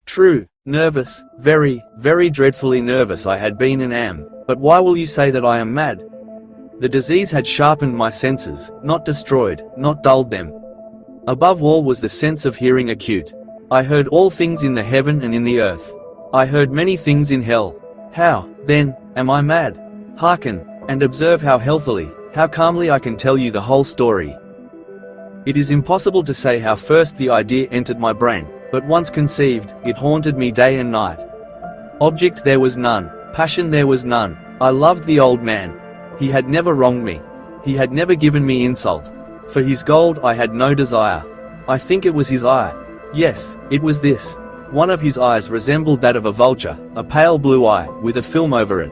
True, nervous, very, very dreadfully nervous I had been and am, but why will you say that I am mad? The disease had sharpened my senses, not destroyed, not dulled them. Above all was the sense of hearing acute. I heard all things in the heaven and in the earth. I heard many things in hell. How, then, am I mad? Hearken, and observe how healthily, how calmly I can tell you the whole story. It is impossible to say how first the idea entered my brain, but once conceived, it haunted me day and night. Object there was none, passion there was none. I loved the old man. He had never wronged me. He had never given me insult. For his gold I had no desire. I think it was his eye. Yes, it was this. One of his eyes resembled that of a vulture, a pale blue eye, with a film over it.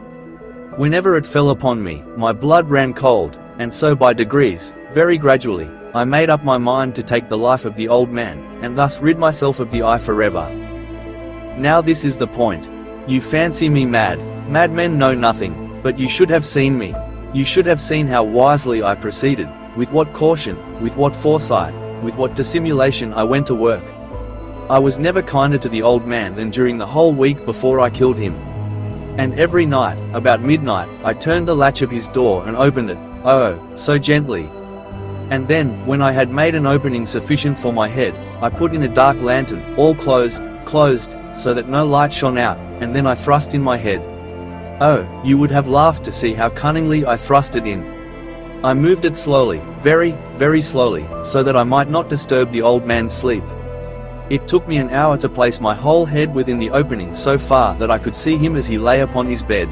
Whenever it fell upon me, my blood ran cold, and so by degrees, very gradually, I made up my mind to take the life of the old man, and thus rid myself of the eye forever. Now this is the point. You fancy me mad. Madmen know nothing, but you should have seen me. You should have seen how wisely I proceeded, with what caution, with what foresight, with what dissimulation I went to work. I was never kinder to the old man than during the whole week before I killed him. And every night, about midnight, I turned the latch of his door and opened it, oh, so gently. And then, when I had made an opening sufficient for my head, I put in a dark lantern, all closed, so that no light shone out, and then I thrust in my head. Oh, you would have laughed to see how cunningly I thrust it in. I moved it slowly, very, very slowly, so that I might not disturb the old man's sleep. It took me an hour to place my whole head within the opening so far that I could see him as he lay upon his bed.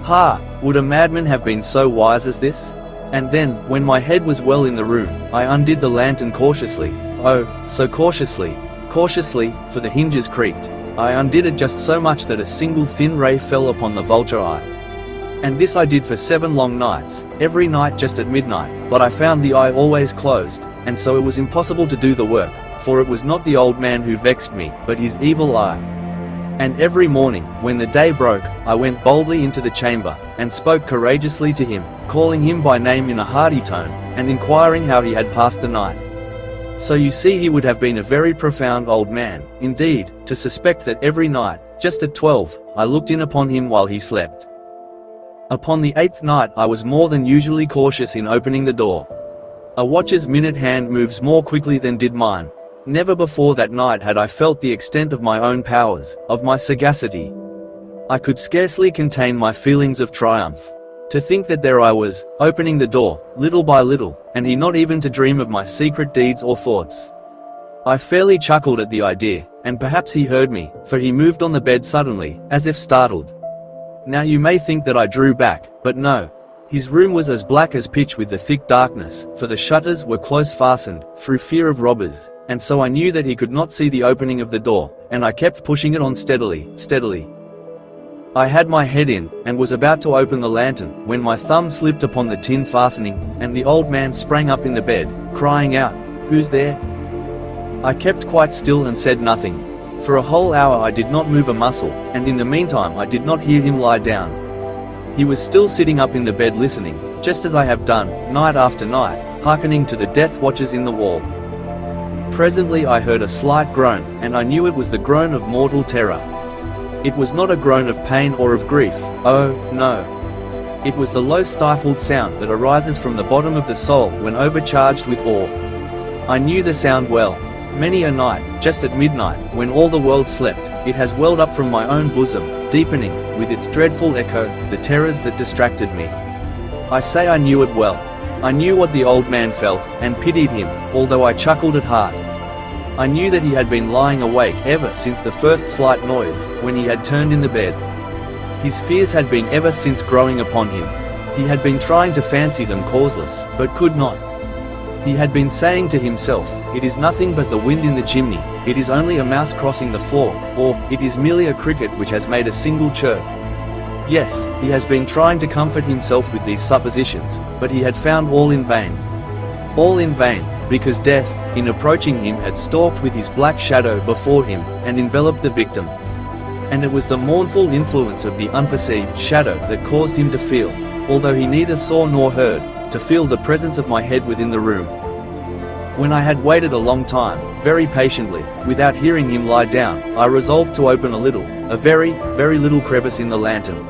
Ha! Would a madman have been so wise as this? And then, when my head was well in the room, I undid the lantern cautiously, oh, so cautiously, for the hinges creaked. I undid it just so much that a single thin ray fell upon the vulture eye. And this I did for 7 long nights, every night just at midnight, but I found the eye always closed, and so it was impossible to do the work, for it was not the old man who vexed me, but his evil eye. And every morning, when the day broke, I went boldly into the chamber, and spoke courageously to him, calling him by name in a hearty tone, and inquiring how he had passed the night. So you see he would have been a very profound old man, indeed, to suspect that every night, just at 12, I looked in upon him while he slept. Upon the 8th night I was more than usually cautious in opening the door. A watch's minute hand moves more quickly than did mine. Never before that night had I felt the extent of my own powers, of my sagacity. I could scarcely contain my feelings of triumph. To think that there I was, opening the door, little by little, and he not even to dream of my secret deeds or thoughts. I fairly chuckled at the idea, and perhaps he heard me, for he moved on the bed suddenly, as if startled. Now you may think that I drew back, but no. His room was as black as pitch with the thick darkness, for the shutters were close fastened, through fear of robbers. And so I knew that he could not see the opening of the door, and I kept pushing it on steadily. I had my head in, and was about to open the lantern, when my thumb slipped upon the tin fastening, and the old man sprang up in the bed, crying out, "Who's there?" I kept quite still and said nothing. For a whole hour I did not move a muscle, and in the meantime I did not hear him lie down. He was still sitting up in the bed listening, just as I have done, night after night, hearkening to the death watches in the wall. Presently I heard a slight groan, and I knew it was the groan of mortal terror. It was not a groan of pain or of grief, oh, no. It was the low stifled sound that arises from the bottom of the soul when overcharged with awe. I knew the sound well. Many a night, just at midnight, when all the world slept, it has welled up from my own bosom, deepening, with its dreadful echo, the terrors that distracted me. I say I knew it well. I knew what the old man felt, and pitied him, although I chuckled at heart. I knew that he had been lying awake ever since the first slight noise, when he had turned in the bed. His fears had been ever since growing upon him. He had been trying to fancy them causeless, but could not. He had been saying to himself, "It is nothing but the wind in the chimney, it is only a mouse crossing the floor, or, it is merely a cricket which has made a single chirp." Yes, he has been trying to comfort himself with these suppositions, but he had found all in vain. All in vain, because death, in approaching him, had stalked with his black shadow before him, and enveloped the victim. And it was the mournful influence of the unperceived shadow that caused him to feel, although he neither saw nor heard, to feel the presence of my head within the room. When I had waited a long time, very patiently, without hearing him lie down, I resolved to open a very, very little crevice in the lantern.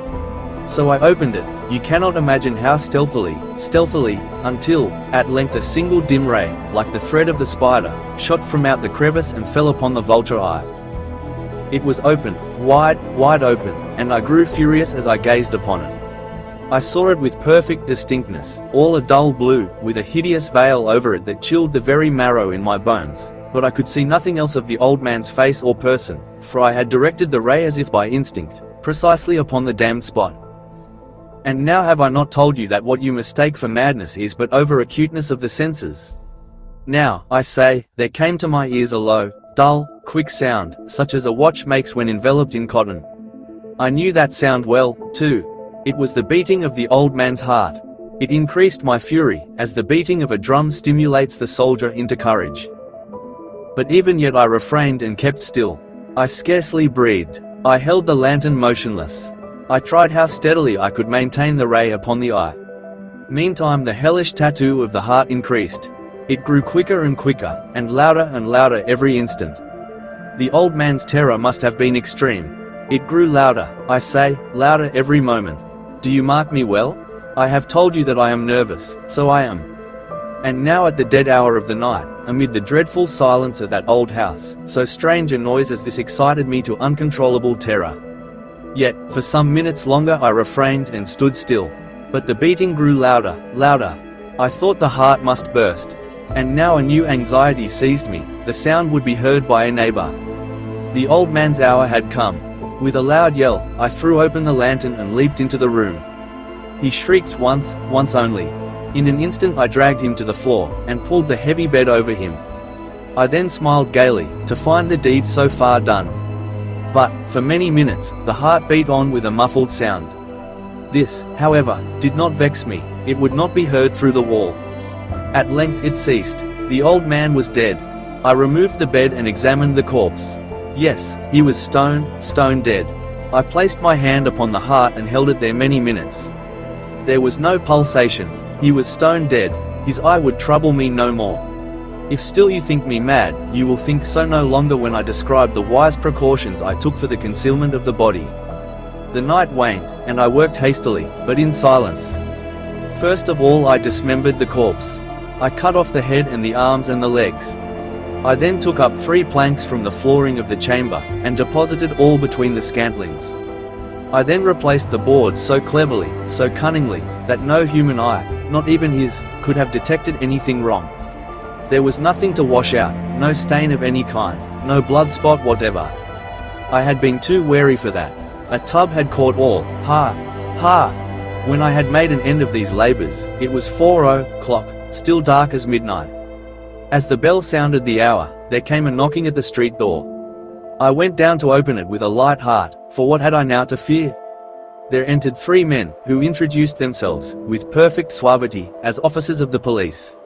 So I opened it, you cannot imagine how stealthily, until, at length a single dim ray, like the thread of the spider, shot from out the crevice and fell upon the vulture eye. It was open, wide open, and I grew furious as I gazed upon it. I saw it with perfect distinctness, all a dull blue, with a hideous veil over it that chilled the very marrow in my bones, but I could see nothing else of the old man's face or person, for I had directed the ray as if by instinct, precisely upon the damned spot. And now have I not told you that what you mistake for madness is but over-acuteness of the senses? Now, I say, there came to my ears a low, dull, quick sound, such as a watch makes when enveloped in cotton. I knew that sound well, too. It was the beating of the old man's heart. It increased my fury, as the beating of a drum stimulates the soldier into courage. But even yet I refrained and kept still. I scarcely breathed. I held the lantern motionless. I tried how steadily I could maintain the ray upon the eye. Meantime the hellish tattoo of the heart increased. It grew quicker and quicker, and louder every instant. The old man's terror must have been extreme. It grew louder, I say, louder every moment. Do you mark me well? I have told you that I am nervous, so I am. And now at the dead hour of the night, amid the dreadful silence of that old house, so strange a noise as this excited me to uncontrollable terror. Yet, for some minutes longer I refrained and stood still. But the beating grew louder. I thought the heart must burst. And now a new anxiety seized me, the sound would be heard by a neighbor. The old man's hour had come. With a loud yell, I threw open the lantern and leaped into the room. He shrieked once only. In an instant I dragged him to the floor, and pulled the heavy bed over him. I then smiled gaily, to find the deed so far done. But, for many minutes, the heart beat on with a muffled sound. This, however, did not vex me, it would not be heard through the wall. At length it ceased. The old man was dead. I removed the bed and examined the corpse. Yes, he was stone dead. I placed my hand upon the heart and held it there many minutes. There was no pulsation. He was stone dead. His eye would trouble me no more. If still you think me mad, you will think so no longer when I describe the wise precautions I took for the concealment of the body. The night waned, and I worked hastily, but in silence. First of all I dismembered the corpse. I cut off the head and the arms and the legs. I then took up 3 planks from the flooring of the chamber, and deposited all between the scantlings. I then replaced the boards so cleverly, so cunningly, that no human eye, not even his, could have detected anything wrong. There was nothing to wash out, no stain of any kind, no blood spot whatever. I had been too wary for that. A tub had caught all. Ha! When I had made an end of these labors, it was 4 o'clock, still dark as midnight. As the bell sounded the hour, there came a knocking at the street door. I went down to open it with a light heart, for what had I now to fear? There entered 3 men, who introduced themselves, with perfect suavity, as officers of the police.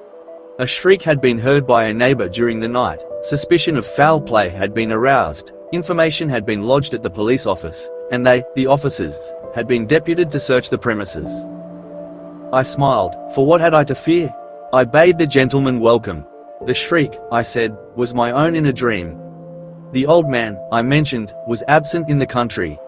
A shriek had been heard by a neighbor during the night, suspicion of foul play had been aroused, information had been lodged at the police office, and they, the officers, had been deputed to search the premises. I smiled, for what had I to fear? I bade the gentleman welcome. The shriek, I said, was my own in a dream. The old man, I mentioned, was absent in the country.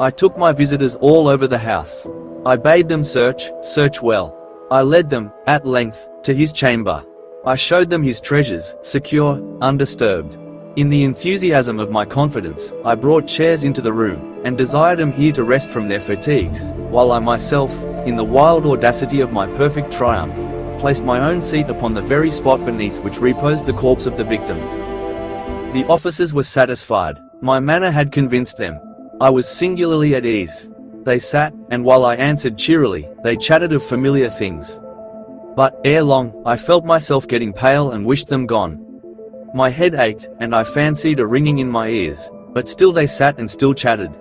I took my visitors all over the house. I bade them search well. I led them, at length, to his chamber. I showed them his treasures, secure, undisturbed. In the enthusiasm of my confidence, I brought chairs into the room, and desired them here to rest from their fatigues, while I myself, in the wild audacity of my perfect triumph, placed my own seat upon the very spot beneath which reposed the corpse of the victim. The officers were satisfied. My manner had convinced them. I was singularly at ease. They sat, and while I answered cheerily, they chatted of familiar things. But, ere long, I felt myself getting pale and wished them gone. My head ached, and I fancied a ringing in my ears, but still they sat and still chatted.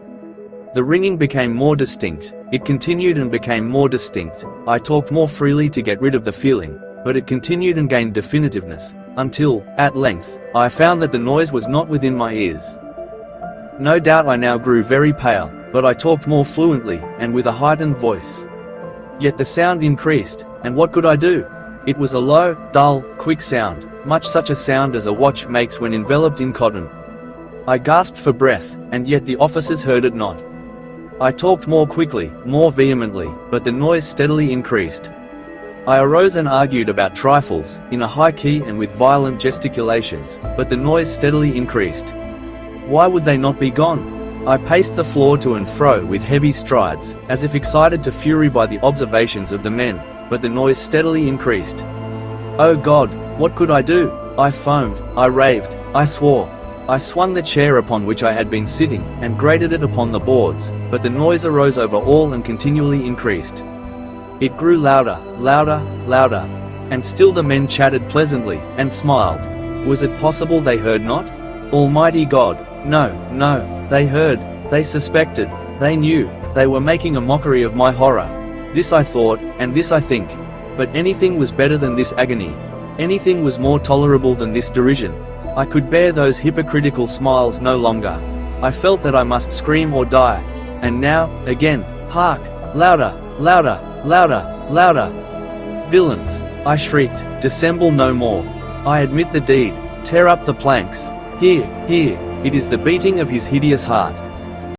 The ringing became more distinct, it continued and became more distinct. I talked more freely to get rid of the feeling, but it continued and gained definitiveness, until, at length, I found that the noise was not within my ears. No doubt I now grew very pale, but I talked more fluently, and with a heightened voice. Yet the sound increased, and what could I do? It was a low, dull, quick sound, much such a sound as a watch makes when enveloped in cotton. I gasped for breath, and yet the officers heard it not. I talked more quickly, more vehemently, but the noise steadily increased. I arose and argued about trifles, in a high key and with violent gesticulations, but the noise steadily increased. Why would they not be gone? I paced the floor to and fro with heavy strides, as if excited to fury by the observations of the men, but the noise steadily increased. Oh God, what could I do? I foamed, I raved, I swore. I swung the chair upon which I had been sitting, and grated it upon the boards, but the noise arose over all and continually increased. It grew louder, louder, louder, and still the men chatted pleasantly, and smiled. Was it possible they heard not? Almighty God, no, no, they heard, they suspected, they knew, they were making a mockery of my horror. This I thought, and this I think. But anything was better than this agony. Anything was more tolerable than this derision. I could bear those hypocritical smiles no longer. I felt that I must scream or die. And now, again, hark! Louder, louder, louder, louder! Villains! I shrieked, dissemble no more. I admit the deed, tear up the planks. Here, here, it is the beating of his hideous heart.